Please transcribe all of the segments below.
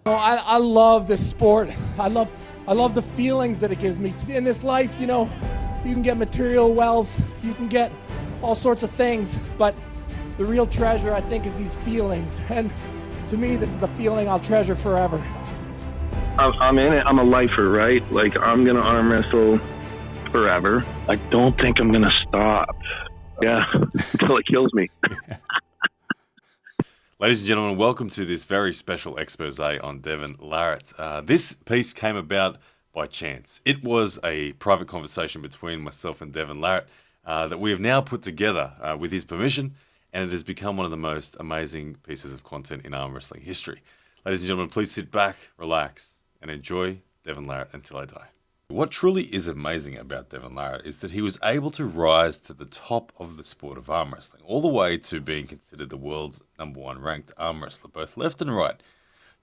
I love this sport. I love the feelings that it gives me. In this life, you can get material wealth, you can get all sorts of things, but the real treasure, I think, is these feelings. And to me, this is a feeling I'll treasure forever. I'm in it. I'm a lifer, right? Like, I'm going to arm wrestle forever. I don't think I'm going to stop. Yeah, until it kills me. Ladies and gentlemen, welcome to this very special expose on Devon Larratt. This piece came about by chance. It was a private conversation between myself and Devon Larratt that we have now put together with his permission, and it has become one of the most amazing pieces of content in arm wrestling history. Ladies and gentlemen, please sit back, relax, and enjoy Devon Larratt until I die. What truly is amazing about Devon Larratt is that he was able to rise to the top of the sport of arm wrestling, all the way to being considered the world's #1 ranked arm wrestler, both left and right,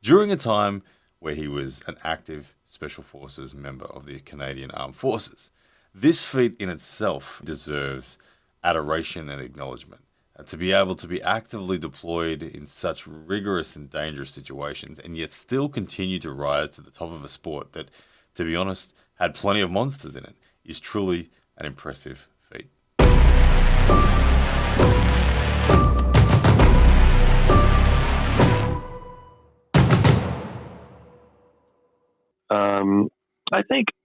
during a time where he was an active Special Forces member of the Canadian Armed Forces. This feat in itself deserves adoration and acknowledgement. To be able to be actively deployed in such rigorous and dangerous situations and yet still continue to rise to the top of a sport that, to be honest, had plenty of monsters in it, is truly an impressive feat.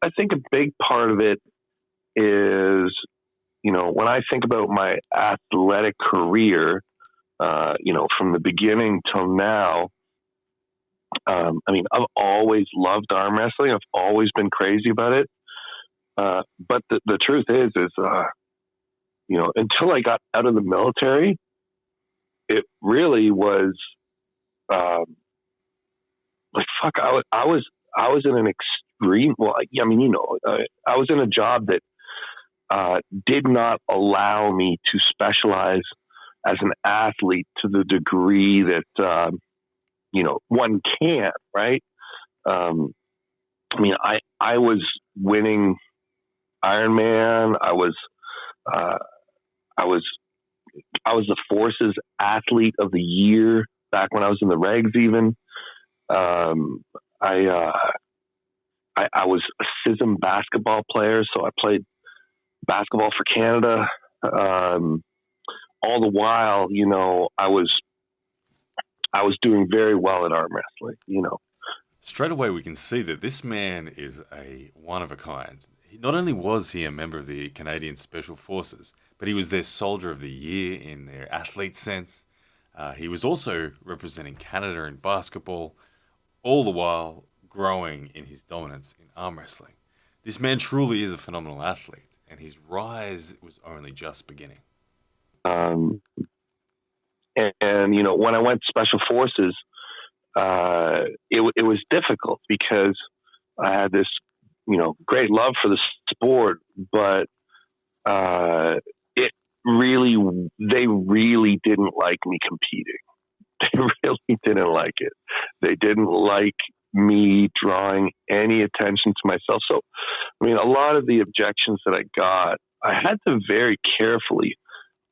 I think a big part of it is, when I think about my athletic career, from the beginning till now, I've always loved arm wrestling. I've always been crazy about it. But the truth is, until I got out of the military, it really was, I was in an extreme, I was in a job that, did not allow me to specialize as an athlete to the degree that, one can, right? I was winning Ironman. I was the Forces Athlete of the Year back when I was in the regs. Even I was a CISM basketball player, so I played basketball for Canada. All the while, I was doing very well at arm wrestling, Straight away, we can see that this man is a one of a kind. Not only was he a member of the Canadian Special Forces, but he was their Soldier of the Year in their athlete sense. He was also representing Canada in basketball, all the while growing in his dominance in arm wrestling. This man truly is a phenomenal athlete, and his rise was only just beginning. When I went to Special Forces, it was difficult because I had this, great love for the sport, but they really didn't like me competing. They really didn't like it. They didn't like me drawing any attention to myself. So, a lot of the objections that I got, I had to very carefully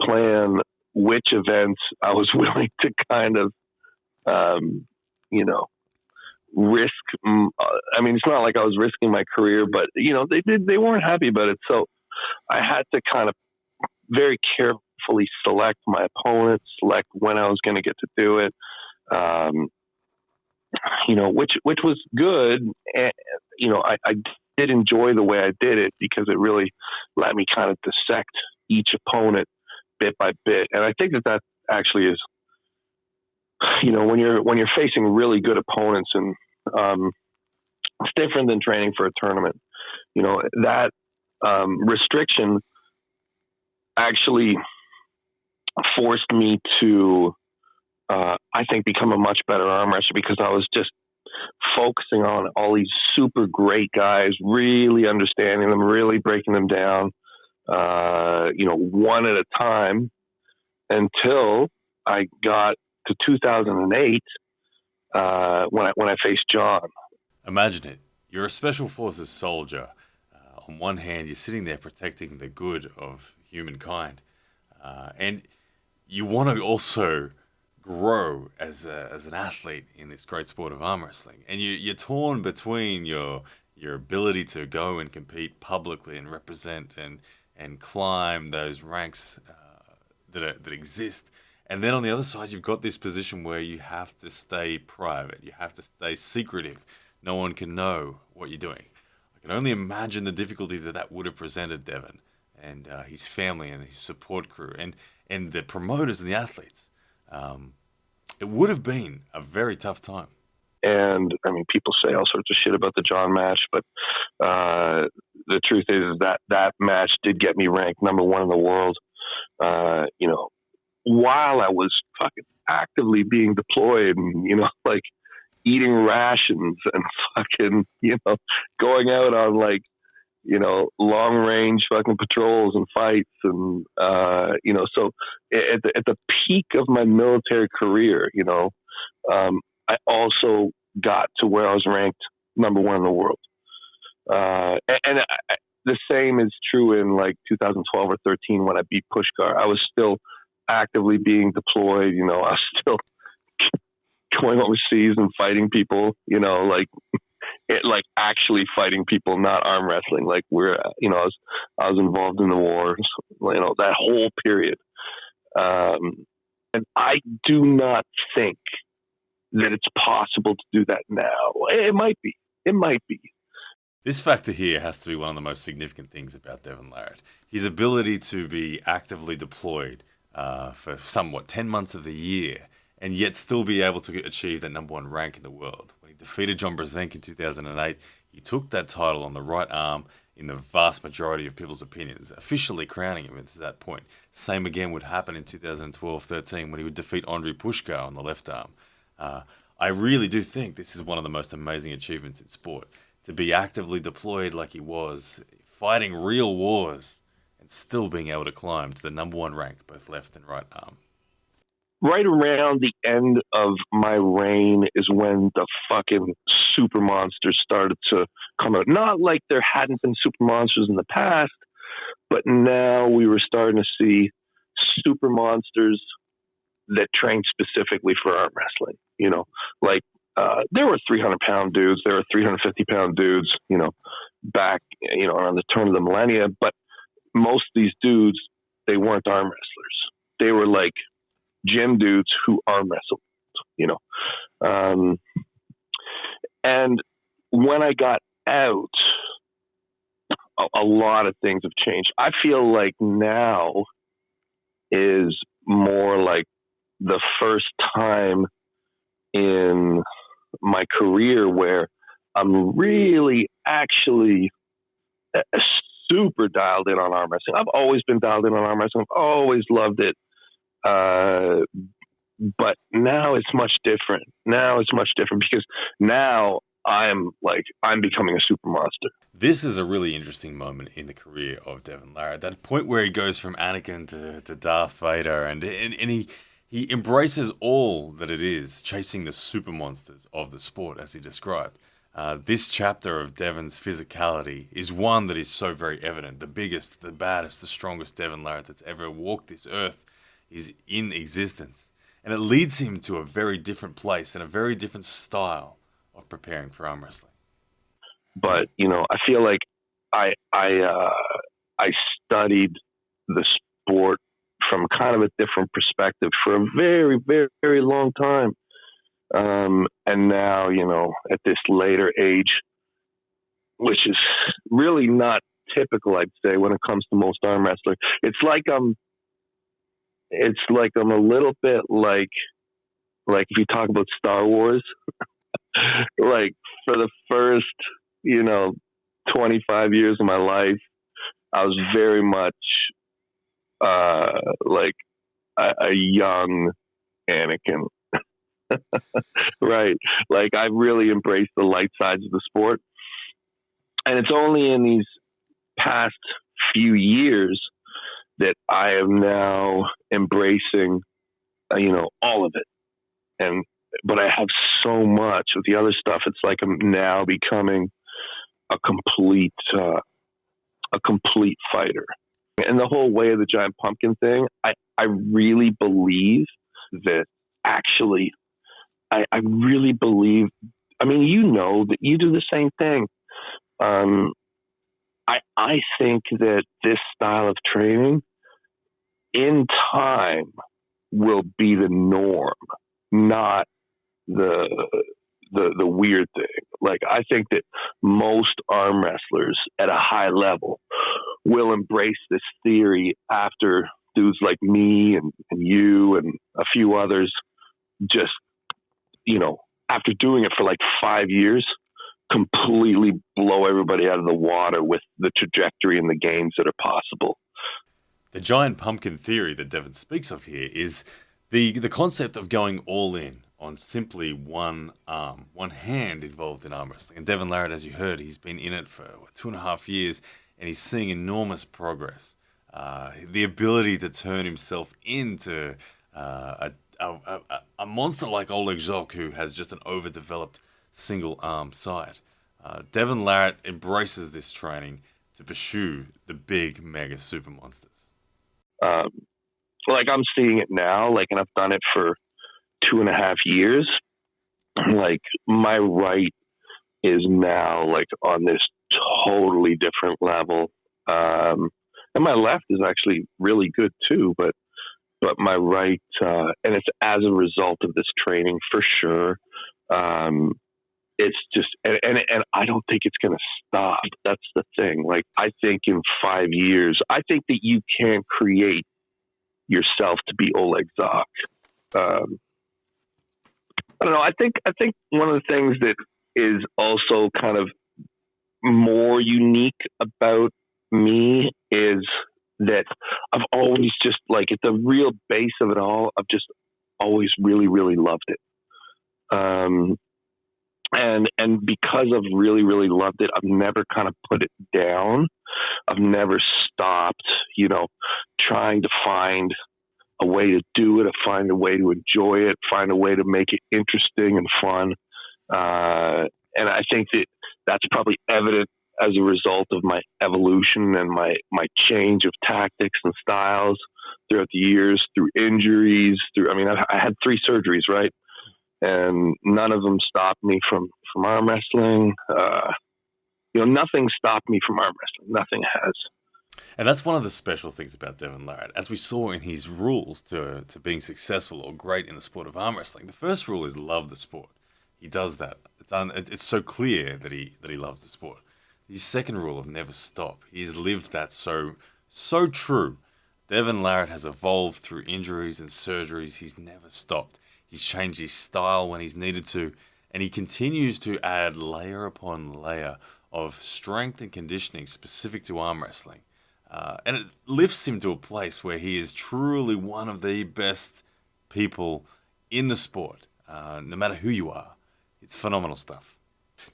plan which events I was willing to kind of, risk. It's not like I was risking my career, but they weren't happy about it. So I had to kind of very carefully select my opponents, select when I was going to get to do it. Which was good. And, I did enjoy the way I did it because it really let me kind of dissect each opponent bit by bit. And I think that actually is, when you're facing really good opponents, and it's different than training for a tournament. That restriction actually forced me to, I think, become a much better arm wrestler, because I was just focusing on all these super great guys, really understanding them, really breaking them down, one at a time, until I got to 2008, when I faced John. Imagine it. You're a Special Forces soldier. On one hand, you're sitting there protecting the good of humankind. And you want to also grow as an athlete in this great sport of arm wrestling, and you're torn between your ability to go and compete publicly and represent and climb those ranks that exist. And then on the other side, you've got this position where you have to stay private. You have to stay secretive. No one can know what you're doing. I can only imagine the difficulty that would have presented Devon and his family and his support crew and the promoters and the athletes. It would have been a very tough time. And I mean, people say all sorts of shit about the John match, but the truth is that match did get me ranked number one in the world. While I was fucking actively being deployed and, like eating rations and fucking, going out on like, long range fucking patrols and fights. And, so at the peak of my military career, I also got to where I was ranked number one in the world. The same is true in like 2012 or 13 when I beat Pushkar. I was still actively being deployed. I was still going overseas and fighting people, like actually fighting people, not arm wrestling. Like I was involved in the wars, that whole period. And I do not think that it's possible to do that now. It might be. This factor here has to be one of the most significant things about Devon Larratt. His ability to be actively deployed for somewhat 10 months of the year and yet still be able to achieve that number one rank in the world. When he defeated John Brzenk in 2008, he took that title on the right arm in the vast majority of people's opinions, officially crowning him at that point. Same again would happen in 2012-13 when he would defeat Andrei Pushkar on the left arm. I really do think this is one of the most amazing achievements in sport. To be actively deployed like he was, fighting real wars, and still being able to climb to the number one rank, both left and right arm. Right around the end of my reign is when the fucking super monsters started to come out. Not like there hadn't been super monsters in the past, but now we were starting to see super monsters that trained specifically for arm wrestling. There were 300-pound dudes, there were 350-pound dudes, back, around the turn of the millennia. But most of these dudes, they weren't arm wrestlers. They were like gym dudes who arm wrestled, And when I got out, a lot of things have changed. I feel like now is more like the first time in my career where I'm really actually super dialed in on arm wrestling. I've always been dialed in on arm wrestling. I've always loved it. But now it's much different. Because now I'm becoming a super monster. This is a really interesting moment in the career of Devon Larratt. That point where he goes from Anakin to Darth Vader and he embraces all that it is, chasing the super monsters of the sport, as he described. This chapter of Devon's physicality is one that is so very evident. The biggest, the baddest, the strongest Devon Larratt that's ever walked this earth is in existence. And it leads him to a very different place and a very different style of preparing for arm wrestling. But, I feel like I studied the sport from kind of a different perspective for a very, very, very long time. And now, at this later age, which is really not typical, I'd say, when it comes to most arm wrestlers, it's like I'm a little bit like if you talk about Star Wars, like for the first, 25 years of my life, I was very much like a young Anakin. Right. Like I really embraced the light sides of the sport. And it's only in these past few years that I am now embracing, all of it. But I have so much of the other stuff. It's like I'm now becoming a complete fighter. And the whole Way of the Giant Pumpkin thing, I really believe that actually, I really believe, I mean, you know that you do the same thing. Um, I think that this style of training in time will be the norm, not the the weird thing. Like, I think that most arm wrestlers at a high level will embrace this theory after dudes like me and you and a few others just, after doing it for like 5 years, completely blow everybody out of the water with the trajectory and the gains that are possible. The giant pumpkin theory that Devon speaks of here is the concept of going all in on simply one arm, one hand involved in arm wrestling. And Devon Larratt, as you heard, he's been in it for 2.5 years, and he's seeing enormous progress. The ability to turn himself into a monster like Oleg Zok, who has just an overdeveloped single arm side. Devon Larratt embraces this training to pursue the big mega super monsters. Like, I'm seeing it now, like, and I've done it for 2.5 years. Like, my right is now like on this totally different level. And my left is actually really good too, but my right, and it's as a result of this training for sure. It's just, and I don't think it's going to stop. That's the thing. Like, I think in 5 years, I think that you can create yourself to be Oleg Zok. I don't know. I think one of the things that is also kind of more unique about me is that I've always just, like, at the real base of it all, I've just always really, really loved it. And because I've really, really loved it, I've never kind of put it down. I've never stopped, trying to find a way to do it, find a way to enjoy it, find a way to make it interesting and fun. And I think that that's probably evident as a result of my evolution and my change of tactics and styles throughout the years, through injuries, I had 3 surgeries, right? And none of them stopped me from arm wrestling. Nothing stopped me from arm wrestling. Nothing has. And that's one of the special things about Devon Larratt. As we saw in his rules to being successful or great in the sport of arm wrestling, the first rule is love the sport. He does that. It's so clear that he loves the sport. His second rule of never stop, he's lived that so true. Devon Larratt has evolved through injuries and surgeries. He's never stopped. He's changed his style when he's needed to, and he continues to add layer upon layer of strength and conditioning specific to arm wrestling. And it lifts him to a place where he is truly one of the best people in the sport, no matter who you are. It's phenomenal stuff.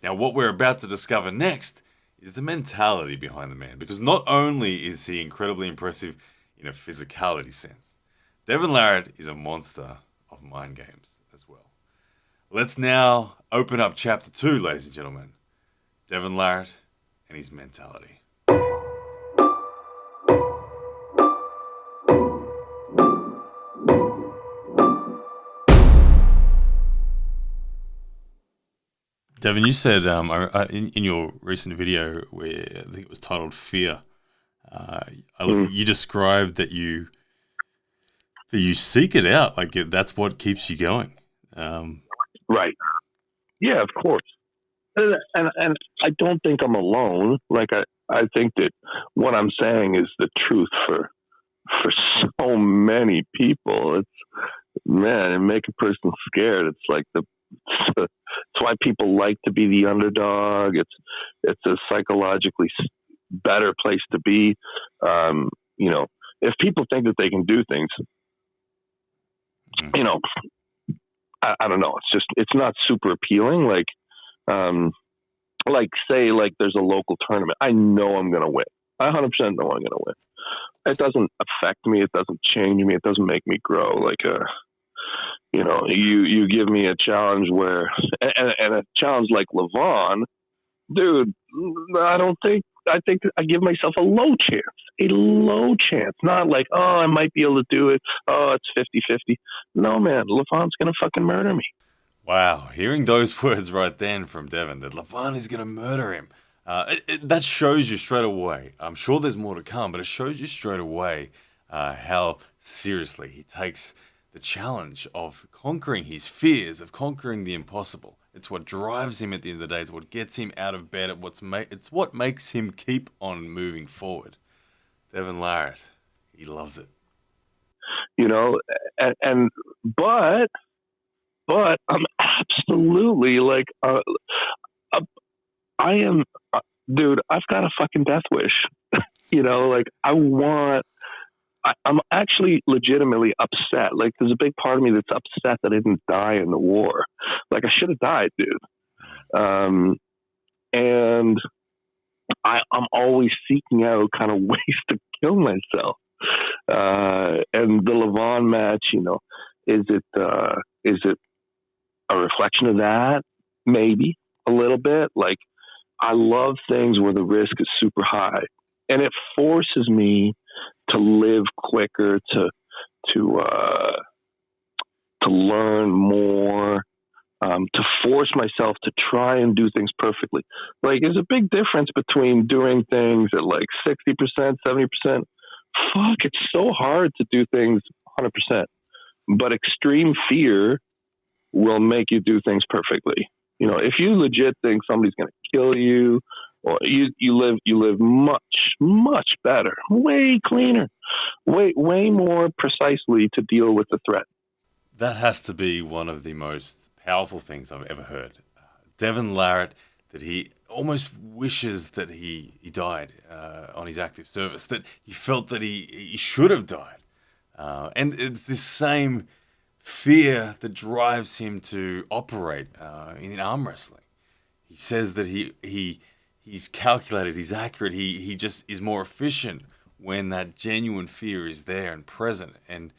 Now, what we're about to discover next is the mentality behind the man, because not only is he incredibly impressive in a physicality sense, Devon Larratt is a monster of mind games as well. Let's now open up chapter 2, ladies and gentlemen. Devon Larratt and his mentality. Devon, you said in your recent video, where I think it was titled "Fear," you described that you seek it out, like that's what keeps you going. Right. Yeah, of course. And I don't think I'm alone. Like, I think that what I'm saying is the truth for so many people. It make a person scared. It's like it's why people like to be the underdog. It's a psychologically better place to be. If people think that they can do things, I don't know. It's not super appealing. Like say, like, there's a local tournament. I know I'm going to win. I 100% know I'm going to win. It doesn't affect me. It doesn't change me. It doesn't make me grow. Like, you give me a challenge and a challenge like Levon, dude, I don't think I think I give myself a low chance. Not like, oh, I might be able to do it. Oh, it's 50-50. No, man, Levon's going to fucking murder me. Wow, hearing those words right then from Devon, that Levon is going to murder him, that shows you straight away. I'm sure there's more to come, but it shows you straight away how seriously he takes the challenge of conquering his fears, of conquering the impossible. It's what drives him at the end of the day. It's what gets him out of bed. It's what makes him keep on moving forward. Devon Larratt, he loves it. You know, but I'm absolutely like, I am, dude, I've got a fucking death wish. You know, like I'm actually legitimately upset. Like, there's a big part of me that's upset that I didn't die in the war. Like, I should have died, dude. And I'm always seeking out kind of ways to kill myself. And the Levon match, you know, is it a reflection of that? Maybe a little bit. Like, I love things where the risk is super high, and it forces me to live quicker, to learn more, to force myself to try and do things perfectly. Like, there's a big difference between doing things at like 60%, 70%. Fuck, it's so hard to do things 100%. But extreme fear will make you do things perfectly. You know, if you legit think somebody's going to kill you, or you live much better, way cleaner, way more precisely to deal with the threat. That has to be one of the most powerful things I've ever heard. Devon Larratt, that he almost wishes that he died on his active service, that he felt that he should have died. And it's this same fear that drives him to operate in arm wrestling. He says that he's calculated, he's accurate, he just is more efficient when that genuine fear is there and present. And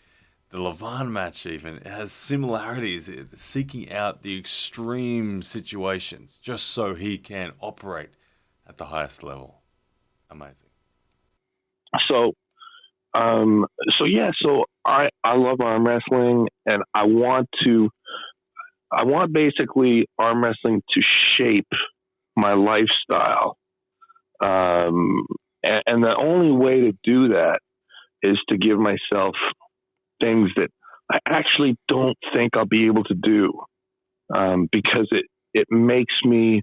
the Levon match even has similarities, seeking out the extreme situations just so he can operate at the highest level. Amazing. So I love arm wrestling, and I want basically arm wrestling to shape my lifestyle. And the only way to do that is to give myself things that I actually don't think I'll be able to do, because it makes me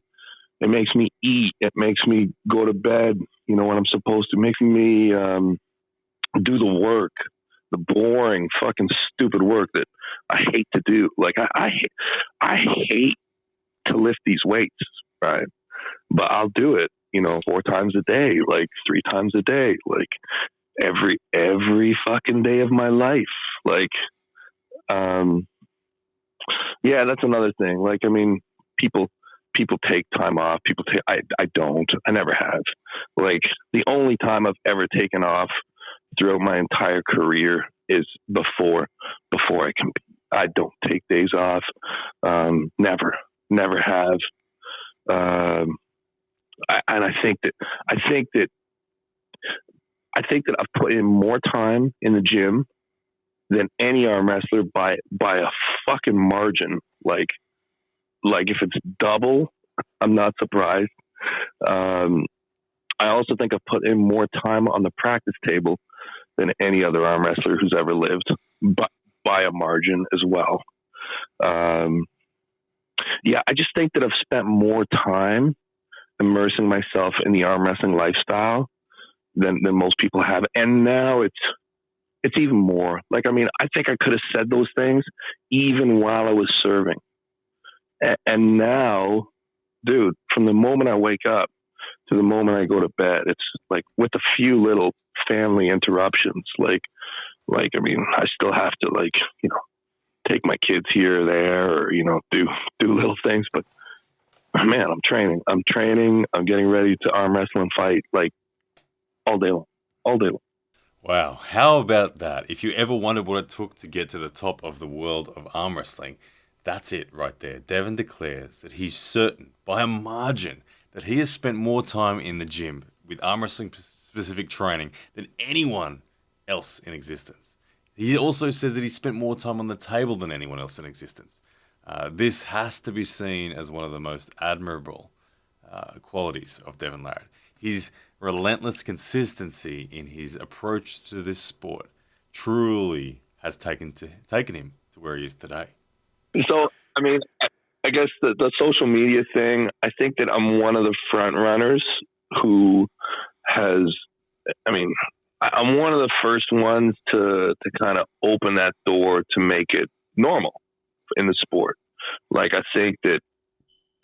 eat. It makes me go to bed, you know, when I'm supposed to. It makes me do the work, the boring, fucking stupid work that I hate to do. Like, I hate to lift these weights, right? But I'll do it, you know, 4 times a day, like 3 times a day, like every fucking day of my life. Like, yeah, that's another thing. Like, I mean, people take time off. I don't. I never have. Like, the only time I've ever taken off throughout my entire career is before I compete. I don't take days off. Never have. I think that I've put in more time in the gym than any arm wrestler by a fucking margin. Like if it's double, I'm not surprised. I also think I've put in more time on the practice table than any other arm wrestler who's ever lived, but by a margin as well. Yeah, I just think that I've spent more time immersing myself in the arm wrestling lifestyle than most people have. And now it's even more. Like, I mean, I think I could have said those things even while I was serving. And now, dude, from the moment I wake up to the moment I go to bed, it's like, with a few little family interruptions, like, I mean, I still have to, like, you know, take my kids here or there, or, you know, do little things, but man, I'm training, I'm getting ready to arm wrestle and fight, like, all day long. Wow, how about that? If you ever wondered what it took to get to the top of the world of arm wrestling, that's it right there. Devon declares that he's certain, by a margin, that he has spent more time in the gym with arm wrestling specific training than anyone else in existence. He also says that he spent more time on the table than anyone else in existence. This has to be seen as one of the most admirable qualities of Devon Larratt. His relentless consistency in his approach to this sport truly has taken him to where he is today. So, I mean, I guess the social media thing, I think that I'm one of the front runners who has, I mean, I'm one of the first ones to kind of open that door to make it normal in the sport. Like, I think that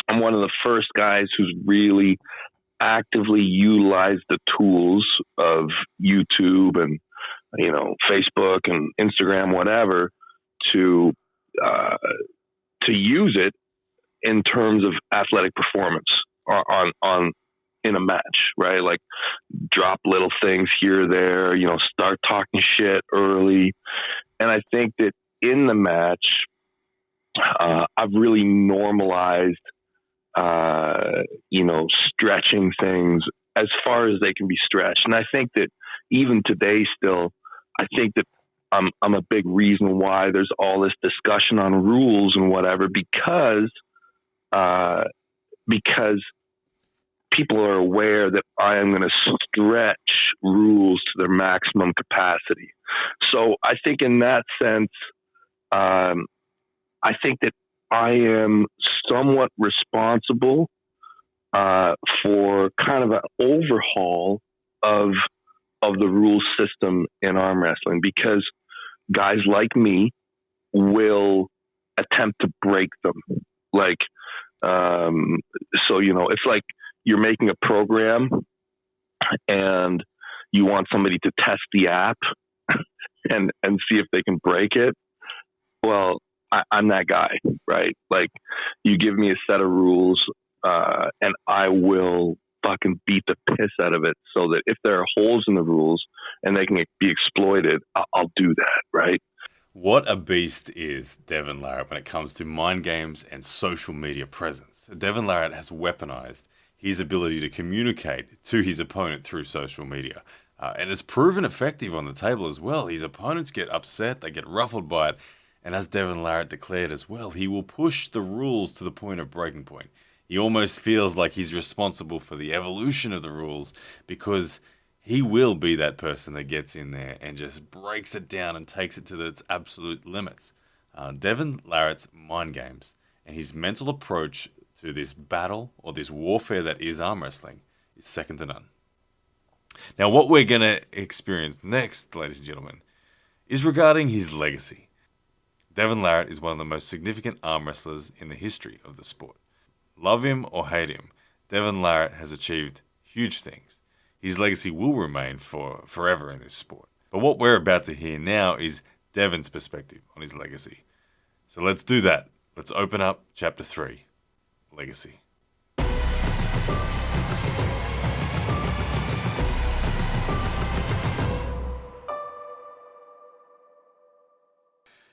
I'm one of the first guys who's really actively utilized the tools of YouTube and, you know, Facebook and Instagram, whatever, to use it in terms of athletic performance on in a match, right? Like, drop little things here or there, you know, start talking shit early. And I think that in the match, I've really normalized, you know, stretching things as far as they can be stretched. And I think that even today still, I think that I'm a big reason why there's all this discussion on rules and whatever, because people are aware that I am going to stretch rules to their maximum capacity. So I think in that sense, I think that I am somewhat responsible for kind of an overhaul of the rule system in arm wrestling, because guys like me will attempt to break them. Like, so, you know, it's like you're making a program and you want somebody to test the app and see if they can break it. Well, I'm that guy, right? Like, you give me a set of rules, and I will fucking beat the piss out of it, so that if there are holes in the rules and they can be exploited, I'll do that, right? What a beast is Devon Larratt when it comes to mind games and social media presence. Devon Larratt has weaponized his ability to communicate to his opponent through social media. And it's proven effective on the table as well. His opponents get upset, they get ruffled by it. And as Devon Larratt declared as well, he will push the rules to the point of breaking point. He almost feels like he's responsible for the evolution of the rules, because he will be that person that gets in there and just breaks it down and takes it to its absolute limits. Devon Larratt's mind games and his mental approach to this battle, or this warfare that is arm wrestling, is second to none. Now, what we're going to experience next, ladies and gentlemen, is regarding his legacy. Devon Larratt is one of the most significant arm wrestlers in the history of the sport. Love him or hate him, Devon Larratt has achieved huge things. His legacy will remain forever in this sport. But what we're about to hear now is Devon's perspective on his legacy. So let's do that. Let's open up Chapter 3, Legacy.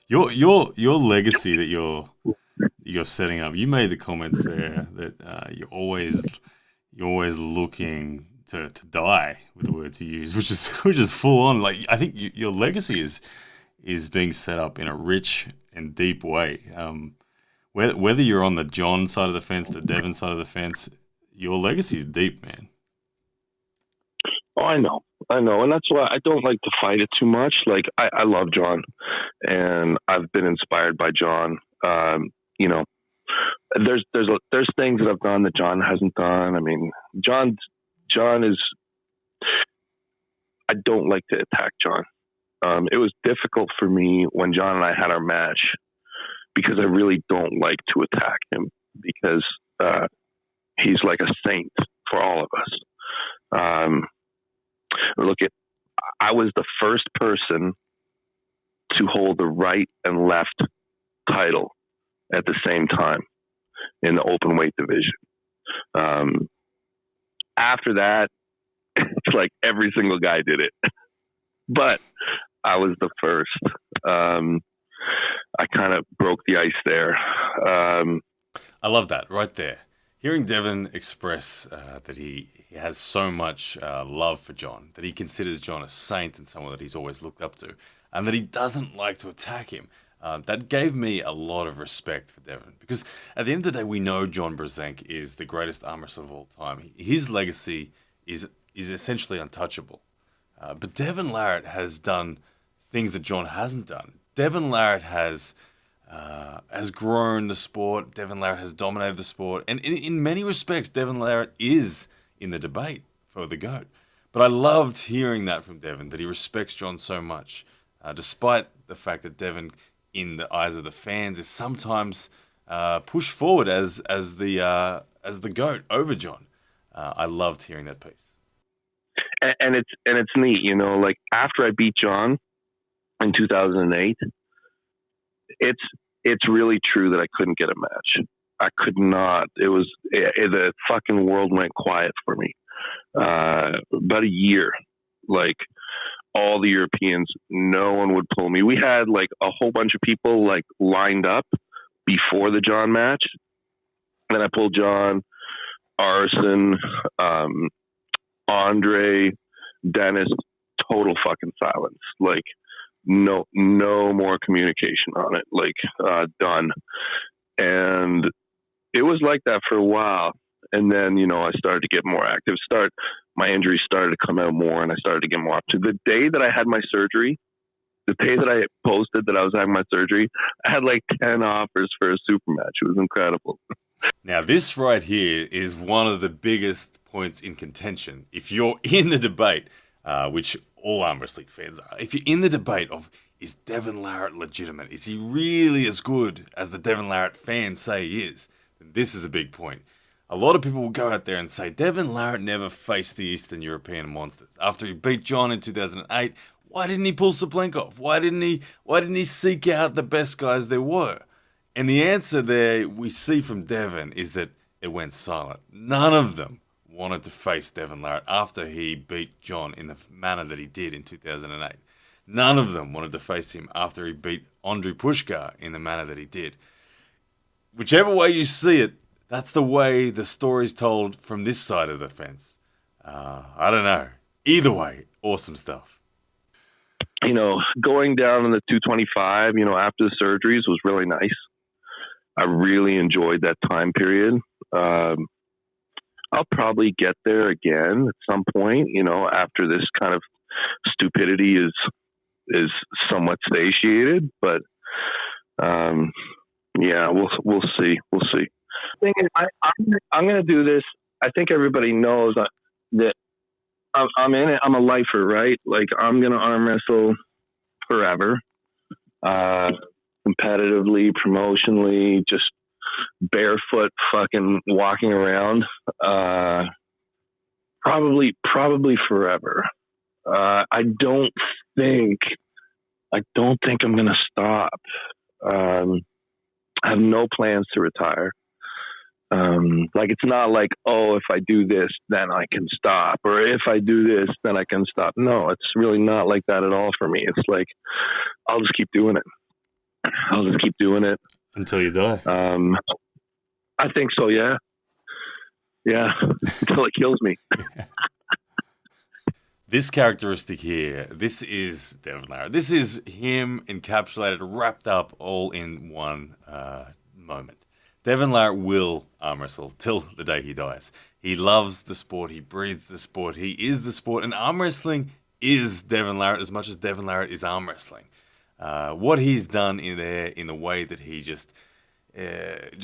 Your legacy that you're setting up. You made the comments there that you're always looking to die, with the words you use, which is full on. Like, I think your legacy is being set up in a rich and deep way. Whether you're on the John side of the fence, the Devon side of the fence, your legacy is deep, man. Oh, I know, and that's why I don't like to fight it too much. Like, I love John, and I've been inspired by John. You know, there's things that I've done that John hasn't done. I mean, John is. I don't like to attack John. It was difficult for me when John and I had our match, because I really don't like to attack him, because he's like a saint for all of us. I was the first person to hold the right and left title at the same time in the open weight division. After that, it's like every single guy did it, but I was the first. I kind of broke the ice there. I love that right there. Hearing Devon express that he has so much love for John, that he considers John a saint and someone that he's always looked up to, and that he doesn't like to attack him, that gave me a lot of respect for Devon. Because at the end of the day, we know John Brzenk is the greatest arm wrestler of all time. His legacy is essentially untouchable. But Devon Larratt has done things that John hasn't done. Devon Larratt has grown the sport. Devon Larratt has dominated the sport. And in many respects, Devon Larratt is in the debate for the GOAT. But I loved hearing that from Devon, that he respects John so much, despite the fact that Devon, in the eyes of the fans, is sometimes pushed forward as the GOAT over John. I loved hearing that piece. And it's neat, you know, like after I beat John in 2008, it's really true that I couldn't get a match. I could not. The fucking world went quiet for me. About a year, like all the Europeans, no one would pull me. We had like a whole bunch of people like lined up before the John match. Then I pulled John, Arson, Andre, Dennis, total fucking silence. Like no more communication on it. Like done. And it was like that for a while. And then, you know, I started to get more active. My injuries started to come out more, and I started to get more active. The day that I had my surgery, the day that I posted that I was having my surgery, I had like 10 offers for a super match. It was incredible. Now, this right here is one of the biggest points in contention. If you're in the debate, which all arm wrestling fans are, if you're in the debate of, is Devon Larratt legitimate? Is he really as good as the Devon Larratt fans say he is? Then this is a big point. A lot of people will go out there and say, Devon Larratt never faced the Eastern European monsters. After he beat John in 2008, why didn't he pull Saplenkov? Why didn't he seek out the best guys there were? And the answer there we see from Devon is that it went silent. None of them wanted to face Devon Larratt after he beat John in the manner that he did in 2008. None of them wanted to face him after he beat Andriy Pushkar in the manner that he did. Whichever way you see it, that's the way the story's told from this side of the fence. I don't know. Either way, awesome stuff. You know, going down in the 225, you know, after the surgeries was really nice. I really enjoyed that time period. I'll probably get there again at some point, you know, after this kind of stupidity is somewhat satiated. But yeah, we'll see. We'll see. Thing is, I'm going to do this. I think everybody knows that I'm in it. I'm a lifer, right? Like I'm going to arm wrestle forever, competitively, promotionally, just barefoot, fucking walking around. Probably forever. I don't think I'm going to stop. I have no plans to retire. Like it's not like, oh, if I do this, then I can stop, or if I do this, then I can stop. No, it's really not like that at all for me. It's like, I'll just keep doing it. I'll just keep doing it. Until you die. I think so. Yeah. Until it kills me. This characteristic here, this is Devon Larratt. This is him encapsulated, wrapped up all in one moment. Devon Larratt will arm wrestle till the day he dies. He loves the sport. He breathes the sport. He is the sport. And arm wrestling is Devon Larratt as much as Devon Larratt is arm wrestling. What he's done in there, in the way that he just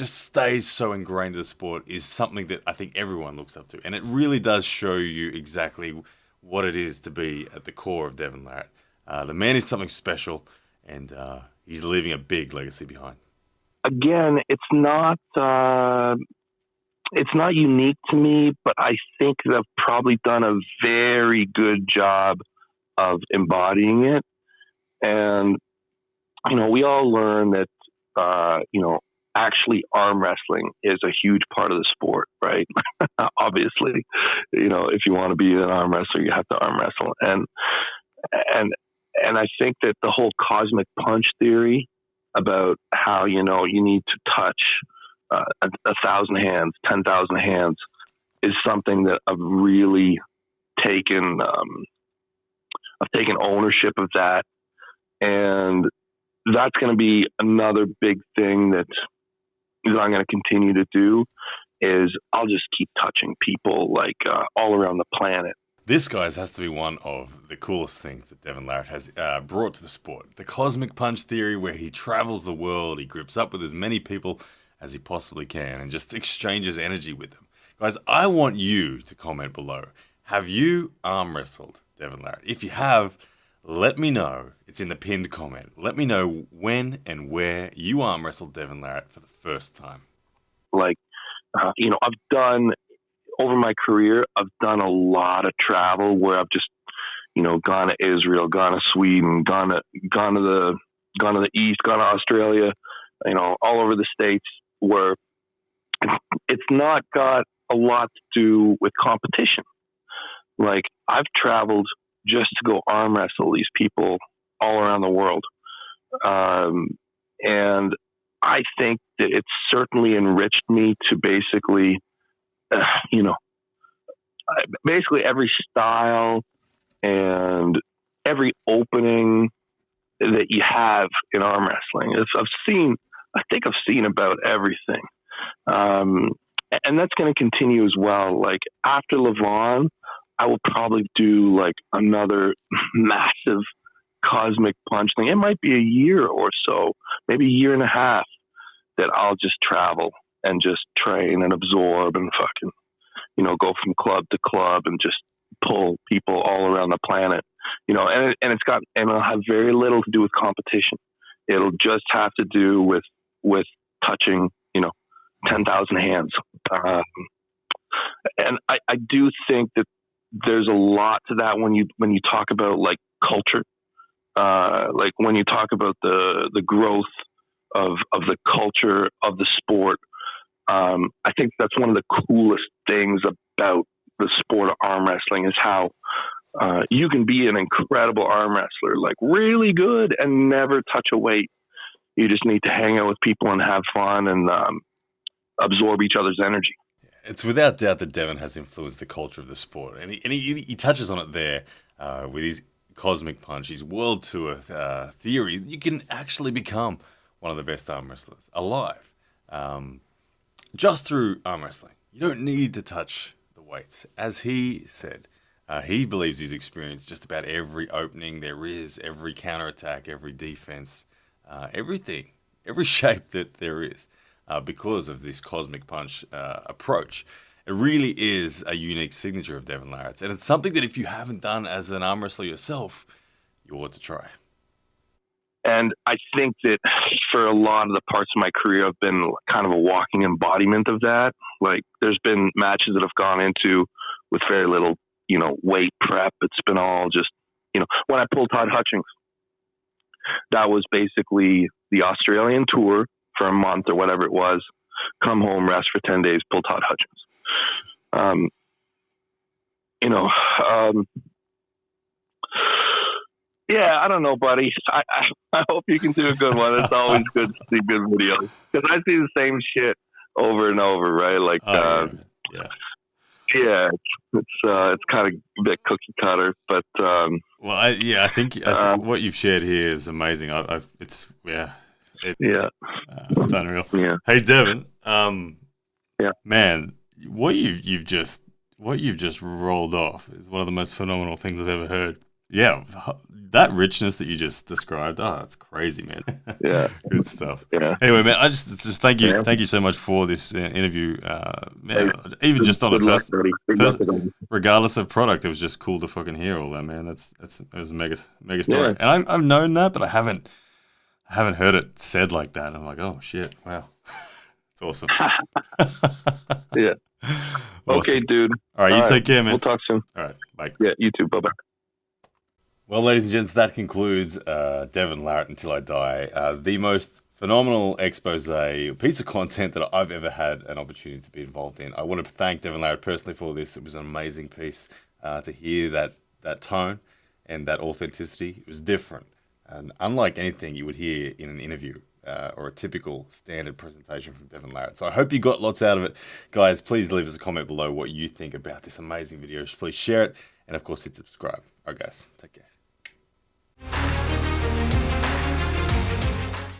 stays so ingrained in the sport, is something that I think everyone looks up to. And it really does show you exactly what it is to be at the core of Devon Larratt. The man is something special, and he's leaving a big legacy behind. Again, it's not unique to me, but I think they've probably done a very good job of embodying it. And, you know, we all learn that, you know, actually arm wrestling is a huge part of the sport, right? Obviously, you know, if you want to be an arm wrestler, you have to arm wrestle. And I think that the whole cosmic punch theory about how, you know, you need to touch a thousand hands, 10,000 hands is something that I've really taken. I've taken ownership of that, and that's going to be another big thing that I'm going to continue to do. Is I'll just keep touching people like all around the planet. This, guys, has to be one of the coolest things that Devon Larratt has brought to the sport. The cosmic punch theory, where he travels the world, he grips up with as many people as he possibly can and just exchanges energy with them. Guys, I want you to comment below. Have you arm wrestled Devon Larratt? If you have, let me know. It's in the pinned comment. Let me know when and where you arm wrestled Devon Larratt for the first time. Like, I've done, over my career, I've done a lot of travel where I've just, gone to Israel, gone to Sweden, gone to the East, gone to Australia, all over the States, where it's not got a lot to do with competition. Like, I've traveled just to go arm wrestle these people all around the world. And I think that it's certainly enriched me to basically, basically every style and every opening that you have in arm wrestling. I think I've seen about everything. And that's going to continue as well. Like, after Levon, I will probably do like another massive cosmic punch thing. It might be a year or so, maybe a year and a half, that I'll just travel and just train and absorb and fucking, go from club to club and just pull people all around the planet, and it'll have very little to do with competition. It'll just have to do with touching, 10,000 hands. And I do think that there's a lot to that when you talk about like culture, like when you talk about the growth of the culture of the sport. I think that's one of the coolest things about the sport of arm wrestling is how you can be an incredible arm wrestler, like really good, and never touch a weight. You just need to hang out with people and have fun and absorb each other's energy. It's without doubt that Devon has influenced the culture of the sport, and he touches on it there with his cosmic punch, his world tour theory. You can actually become one of the best arm wrestlers alive just through arm wrestling. You don't need to touch the weights. As he said, he believes he's experienced just about every opening there is, every counterattack, every defense, everything, every shape that there is. Because of this cosmic punch approach. It really is a unique signature of Devon Larratt's, and it's something that if you haven't done as an arm wrestler yourself, you ought to try. And I think that for a lot of the parts of my career, I've been kind of a walking embodiment of that. Like, there's been matches that I've gone into with very little, weight prep. It's been all just, when I pulled Todd Hutchings, that was basically the Australian tour for a month or whatever it was, come home, rest for 10 days, pull Todd Hutchings. Yeah, I don't know, buddy. I hope you can do a good one. It's always good to see good videos, because I see the same shit over and over, right? Like, yeah, it's kind of a bit cookie cutter, but I think what you've shared here is amazing. It's unreal. Yeah. Hey, Devon. Man, what you've just rolled off is one of the most phenomenal things I've ever heard. Yeah, that richness that you just described. Oh, that's crazy, man. Yeah, good stuff. Yeah. Anyway, man, I just thank you so much for this interview, man. Even just on a personal, regardless of product, it was just cool to fucking hear all that, man. It was a mega story, and I've known that, but I haven't heard it said like that. I'm like, oh shit, wow, it's awesome. Yeah. Awesome. Okay, dude. All right, you take care, man. We'll talk soon. All right, bye. Yeah, you too. Bye bye. Well, ladies and gents, that concludes Devon Larratt Until I Die, the most phenomenal expose, piece of content that I've ever had an opportunity to be involved in. I want to thank Devon Larratt personally for this. It was an amazing piece to hear that tone and that authenticity. It was different, and unlike anything you would hear in an interview. or a typical standard presentation from Devon Larratt. So I hope you got lots out of it. Guys, please leave us a comment below what you think about this amazing video. Please share it, and of course hit subscribe. All right, guys, take care.